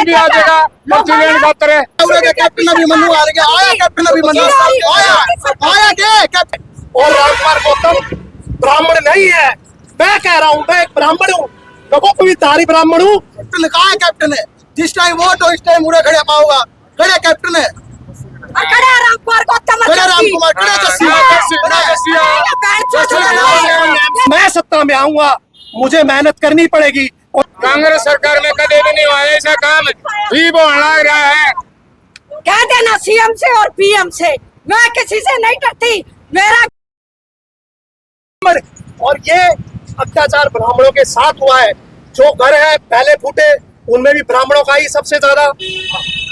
भी आ जाएगा पर्ची लेने खातर है। कैप्टन अभिमन्यु आ गया, आया कैप्टन अभिमन्यु आया के कैप्टन। और रामकुमार गौतम ब्राह्मण नहीं है, मैं कह रहा हूँ, मैं एक ब्राह्मण हूँ, लोगों को भी धारी ब्राह्मण हूँ। कैप्टन कहा है, कैप्टन है जिस टाइम वोट हो इस टाइम उड़े खड़े पाओगा, खड़े कैप्टन है, खड़े रामकुमार गौतम, खड़े रामकुमार, खड़े मैं सत्ता में आऊंगा, मुझे मेहनत करनी पड़ेगी। और कांग्रेस सरकार में कभी भी नहीं हुआ ऐसा काम, ही वो लग रहा है। कह देना सीएम से और पीएम से, मैं किसी से नहीं डरती, मेरा। और ये अत्याचार ब्राह्मणों के साथ हुआ है, जो घर है पहले फूटे उनमें भी ब्राह्मणों का ही सबसे ज्यादा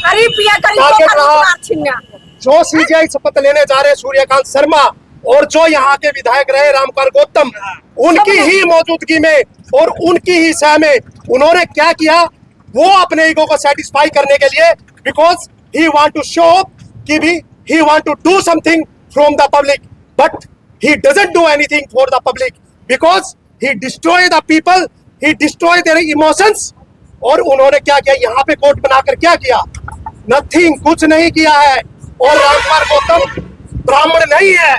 टारगेट रहा। जो सीजीआई शपथ लेने जा रहे सूर्यकांत शर्मा और जो यहाँ के विधायक रहे रामकुमार गौतम, उनकी ही मौजूदगी में और उनकी ही सह में उन्होंने क्या किया, वो अपने ईगो को सेटिस्फाई करने के लिए, because he want to show कि भी he want to do something from the public, but he doesn't do anything for the public because he destroy the people, he destroy their emotions। और उन्होंने क्या किया, यहाँ पे कोर्ट बनाकर क्या किया, नथिंग, कुछ नहीं किया है। और रामकुमार गौतम ब्राह्मण नहीं है,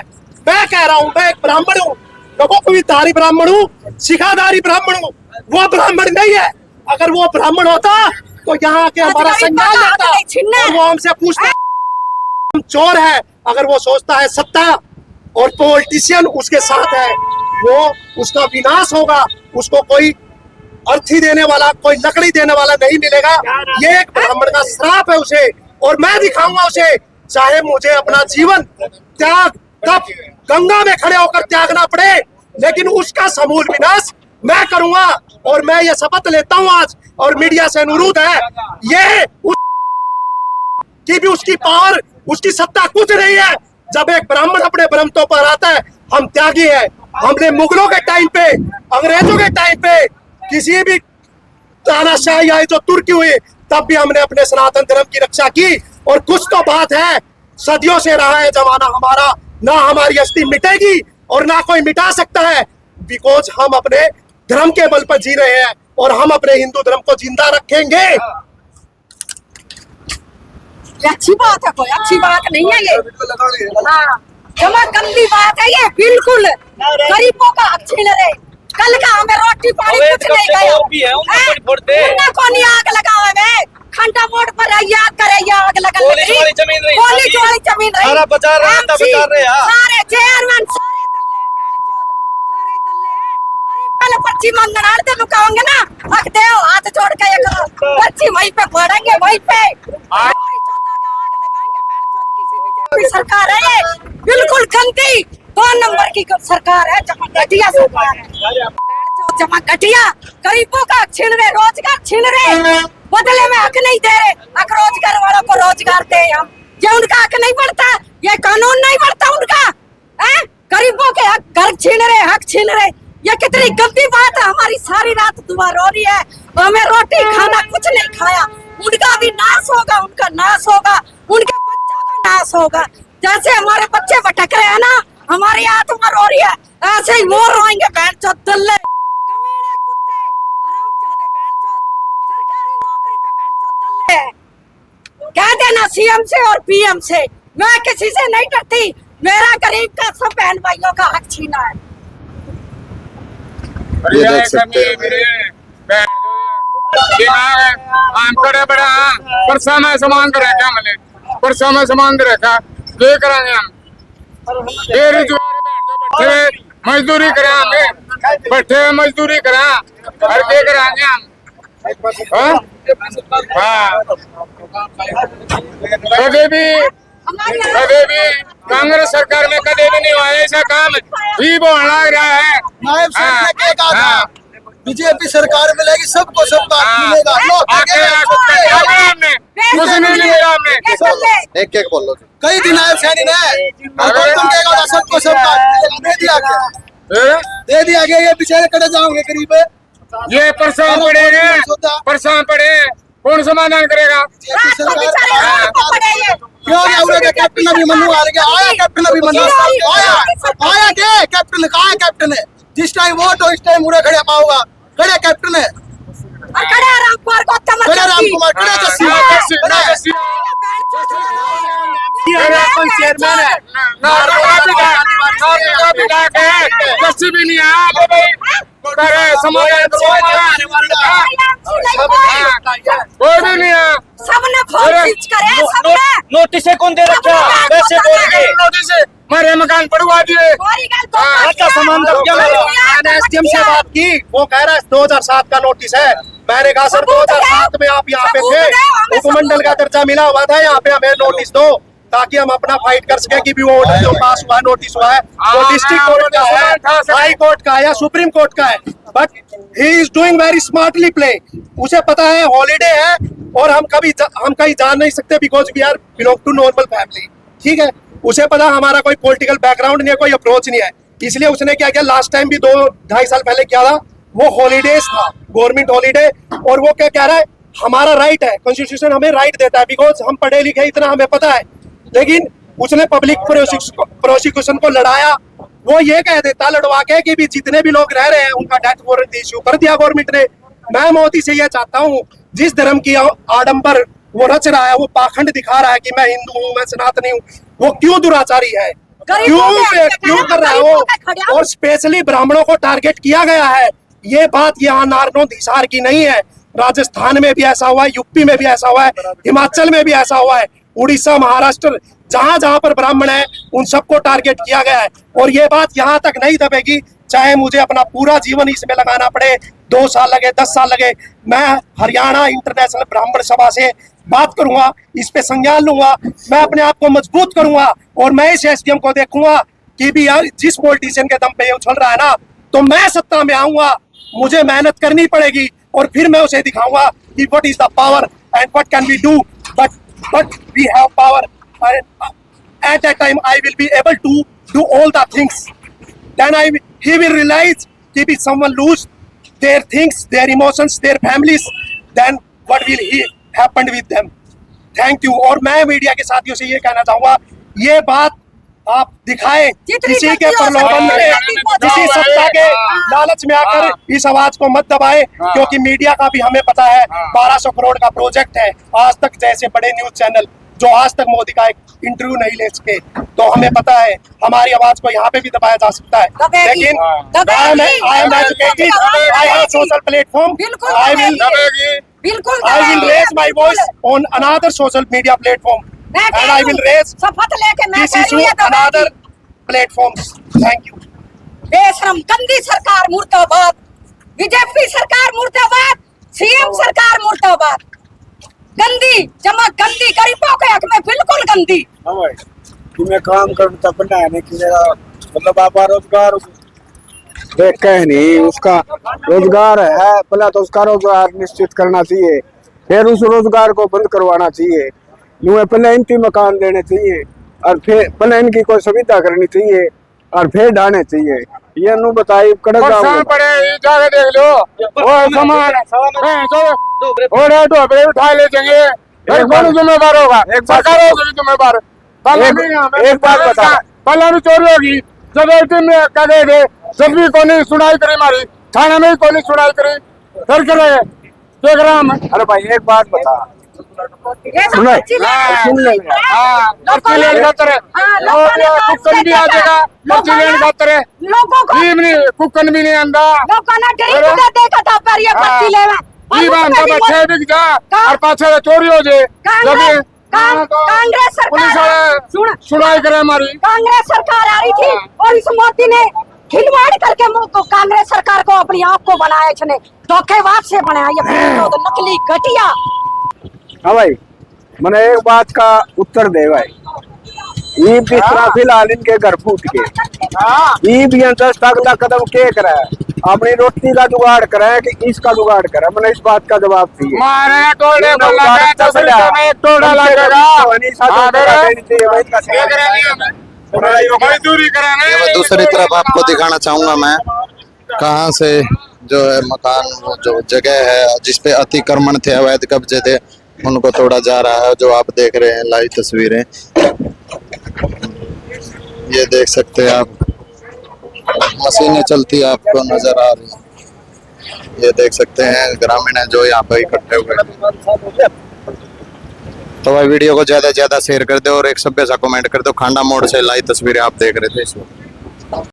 मैं कह रहा हूँ, मैं एक ब्राह्मण हूँ, लोगों को भी धारी ब्राह्मण हूँ, शिखाधारी ब्राह्मण हूँ, वो ब्राह्मण नहीं है। अगर वो ब्राह्मण होता तो यहाँ के हमारा संज्ञान लेता और वो हमसे पूछता हम चोर है। अगर वो सोचता है सत्ता और पॉलिटिशियन उसके साथ है, वो उसका विनाश होगा, उसको कोई अर्थी देने वाला, कोई लकड़ी देने वाला नहीं मिलेगा। ये एक ब्राह्मण का श्राप है उसे, और मैं दिखाऊंगा उसे, चाहे मुझे अपना जीवन त्याग तब गंगा में खड़े होकर त्यागना पड़े, लेकिन उसका समूल विनाश मैं करूंगा। और मैं ये शपथ लेता हूं आज, और मीडिया से अनुरोध है, ये कि भी उसकी पावर, उसकी सत्ता कुछ नहीं है। जब एक ब्राह्मण अपने ब्रह्मत्व पर आता है, हम त्यागी है। हमने मुगलों के टाइम पे, अंग्रेजों के टाइम पे, किसी भी तानाशाही आई जो तुर्की हुई, तब भी हमने अपने सनातन धर्म की रक्षा की। और कुछ तो बात है, सदियों से रहा है जमाना हमारा, ना हमारी अस्थि मिटेगी और ना कोई मिटा सकता है, बिकॉज हम अपने धर्म के बल पर जी रहे हैं और हम अपने हिंदू धर्म को जिंदा रखेंगे। अच्छी बात है, कोई अच्छी बात नहीं है ये, हाँ, जमा गंदी बात है ये, बिल्कुल गरीबों का हक छीन रहे। कल का हमें रोटी पानी कुछ नहीं गया, उनको नहीं आग लगावे में, खंडा मोड़ पर याद करे, ये आग लगा वाली जमीन रही, सारा बचा रहे हैं, सारे चेयरमैन पहले पर्ची मांगना आते लुकाओगे ना, हक दे हाथ जोड़ के ये करो, पर्ची वहीं पे पड़ेंगे, वहीं पे सरकार है ये, बिल्कुल गंदी 2 नंबर की सरकार है, जमा घटिया सरकार है, जमा घटिया, गरीबों का छीन रहे, रोजगार छीन रहे, बदले में हक नहीं दे रहे। हक रोजगार वालों को रोजगार दे हम, ये उनका हक नहीं बढ़ता, ये कानून नहीं बढ़ता उनका, है गरीबों के हक घर छीन रहे, हक छीन रहे, ये कितनी गंदी बात है। हमारी सारी रात दुआ रो रही है, हमें रोटी खाना कुछ नहीं खाया, उनका भी नाश होगा, उनका नाश होगा, उनके बच्चों का नाश होगा। जैसे हमारे बच्चे भटक रहे हैं ना, हमारी आत्मा रो रही है, ऐसे ही वो रोएंगे। बहन चोद दल्ले, कमीने कुत्ते, हरामजादे, बहन चोद, सरकारी नौकरी पे बहन चोद दल्ले। कह देना सीएम से और पीएम से, मैं किसी से नहीं डरती, मेरा गरीब का सब बहन भाइयों का हक छीना है। ये देख सकते हैं परसा में सामान कर रखा, मैंने परसा में सामान रखा, ये करेंगे हम, ये मजदूरी करें, हमें बैठे मजदूरी करें, हर के कराएंगे हम। कभी भी कांग्रेस सरकार में कभी भी नहीं हुआ ऐसा काम, ही वो लग रहा है। नायब साहब ने क्या कहा था, बीजेपी सरकार मिलेगी सबको, सबका मिलेगा, कुछ नहीं मिलेगा हमने। एक एक बोल लो, कई दिन आए सैनी ने, तुम कहेगा सबको सबका दे दिया गया, दे दिया गया, ये बेचारे कड़े जाओगे गरीब, ये परेशान पड़े हैं, परेशान पड़े, कौन समाधान करेगा? क्यों कैप्टन अभिमन्यु आ गया, आया कैप्टन अभिमन्यु आया के कैप्टन कहा है, कैप्टन है जिस टाइम वोट हो इस टाइम उड़े खड़े पाओगा, खड़े कैप्टन है, खड़े रामकुमार को तमक करे रामकुमार करे जस्सी चेयरमैन है जस्सी भी नहीं आया कोई भी नहीं आया सबने फोन खींच करे सबने नोटिस कौन दे रखा कैसे बोलेंगे नोटिस मेरे मकान पड़वा दिए हमारी गल तो अच्छा सामान दब गया मैंने एसडीएम से बात की, वो कह रहा है 2007 का नोटिस है। मैंने कहा सर 2007 में आप यहाँ पे थे, उपमंडल का दर्जा मिला हुआ था, यहाँ पे हमें नोटिस दो ताकि हम अपना फाइट कर सके कि भी वो ऑर्डर जो पास हुआ है, नोटिस हुआ है, वो डिस्ट्रिक्ट कोर्ट का है, हाई कोर्ट का है या सुप्रीम कोर्ट का है, but he is doing very smartly play. उसे पता है हॉलीडे है और हम कहीं जान नहीं सकते because we are belong to normal family, ठीक है। उसे पता हमारा कोई पॉलिटिकल बैकग्राउंड नहीं है, कोई अप्रोच नहीं है, इसलिए उसने क्या किया, लास्ट टाइम भी 2-2.5 साल पहले किया था, वो हॉलीडेज था, गवर्नमेंट हॉलीडे, और वो क्या कह रहा है, हमारा राइट है, कॉन्स्टिट्यूशन हमें राइट देता है बिकॉज हम पढ़े लिखे इतना हमें पता है, लेकिन उसने पब्लिक प्रोसिक्यूशन को लड़ाया। वो ये कह देता लड़वा के कि भी जितने भी लोग रह रहे हैं उनका डेथ वारंट इश्यू कर दिया गवर्नमेंट ने। मैं मोदी से ये चाहता हूँ, जिस धर्म की आडंबर वो रच रहा है, वो पाखंड दिखा रहा है कि मैं हिंदू हूँ, मैं सनातनी हूँ, वो क्यों दुराचारी है, क्यों कर रहा है वो, और स्पेशली ब्राह्मणों को टारगेट किया गया है। ये बात यहाँ नारनौंद हिसार की नहीं है, राजस्थान में भी ऐसा हुआ है, यूपी में भी ऐसा हुआ है, हिमाचल में भी ऐसा हुआ है, उड़ीसा, महाराष्ट्र, जहां जहां पर ब्राह्मण है उन सबको टारगेट किया गया है। और ये बात यहाँ तक नहीं दबेगी, चाहे मुझे अपना पूरा जीवन इसमें लगाना पड़े, 2 साल लगे, 10 साल लगे, मैं हरियाणा इंटरनेशनल ब्राह्मण सभा से बात करूंगा, इस पे संज्ञान लूंगा, मैं अपने आप को मजबूत करूंगा, और मैं इस एसडीएम को देखूंगा कि भी यार जिस पॉलिटिशियन के दम पे ये उछल रहा है ना, तो मैं सत्ता में आऊंगा, मुझे मेहनत करनी पड़ेगी, और फिर मैं उसे दिखाऊंगा कि what is the power and what can we do, but we have power, and at that time I will be able to do all the things. Then he will realize if someone lose their things, their emotions, their families, then what will he happen with them? Thank you. और मैं media के साथियों से ये कहना चाहूंगा, ये बात आप दिखाएं, किसी के प्रलोभन में, किसी सत्ता के लालच में आकर इस आवाज को मत दबाएं, क्योंकि मीडिया का भी हमें पता है 1200 करोड़ का प्रोजेक्ट है, आज तक जैसे बड़े न्यूज चैनल जो आज तक मोदी का एक इंटरव्यू नहीं ले सके, तो हमें पता है हमारी आवाज को यहाँ पे भी दबाया जा सकता है, लेकिन I am educated, I have social platform, I will raise my voice on another social media platform, and I will raise शपथ लेके मैं this issue another platforms. Thank you. बेशरम गंदी सरकार मुर्दाबाद, बीजेपी सरकार मुर्दाबाद, सीएम सरकार मुर्दाबाद, गंदी जमा गंदी, गरीबों के हक में बिल्कुल गंदी। कि मैं काम करूँ तब बनाने की मेरा मतलब आप रोजगार देख के नहीं, उसका रोजगार है, पहले तो उसका रोजगार निश्चित करना चाहिए, फिर उस रोजगार को बंद करवाना चाहिए, पहले इनकी मकान देने चाहिए, और फिर पहले इनकी कोई सुविधा करनी चाहिए, और फिर डालने चाहिए। ये नु बताइए कड़क पड़े जाके देख लो, वो सामान और ढोबरे उठा ले जाएंगे, कौन जिम्मेदार होगा, सरकार होगी जिम्मेदार। एक बात बता, पहले भी चोरी होगी, जब में कहे थे, जब भी कोई सुनाई करी हमारी थाने में, कोई सुनाई करी, फिर करे देख रहा हम। अरे भाई एक बात बता, कुकन भी आ जाएगा, कुकन भी नहीं आंदा, बच्चे बिक जा और पाछे चोरी हो जाए, कांग्रेस सरकार सुनाई करे हमारी। कांग्रेस सरकार आ रही थी और इस मोदी ने खिलवाड़ करके कांग्रेस सरकार को अपनी आप को बनाया, इसने धोखेबाज से बनाया, ये नकली घटिया। हाँ भाई, मैंने एक बात का उत्तर दे भाई, ये जिस तरह फिलहाल इनके घर फूट के ये भी 10 अगला कदम के करा है, अपनी रोटी का जुगाड़ करा है कि इसका जुगाड़ करा, मैंने इस बात का जवाब दिया। दूसरी तरफ आपको दिखाना चाहूंगा मैं, कहाँ से जो है मकान, जो जगह है जिसपे अतिक्रमण थे, अवैध कब्जे थे, उनको तोड़ा जा रहा है, जो आप देख रहे हैं लाइव तस्वीरें, ये देख सकते हैं आप, मशीनें चलती आपको नजर आ रही हैं। ये देख सकते हैं ग्रामीण है जो यहाँ पे इकट्ठे हुए हैं। तो भाई वीडियो को ज्यादा से ज्यादा शेयर कर दो और एक सभ्य सा कमेंट कर दो। खांडा मोड़ से लाइव तस्वीरें आप देख रहे थे इस वक्त।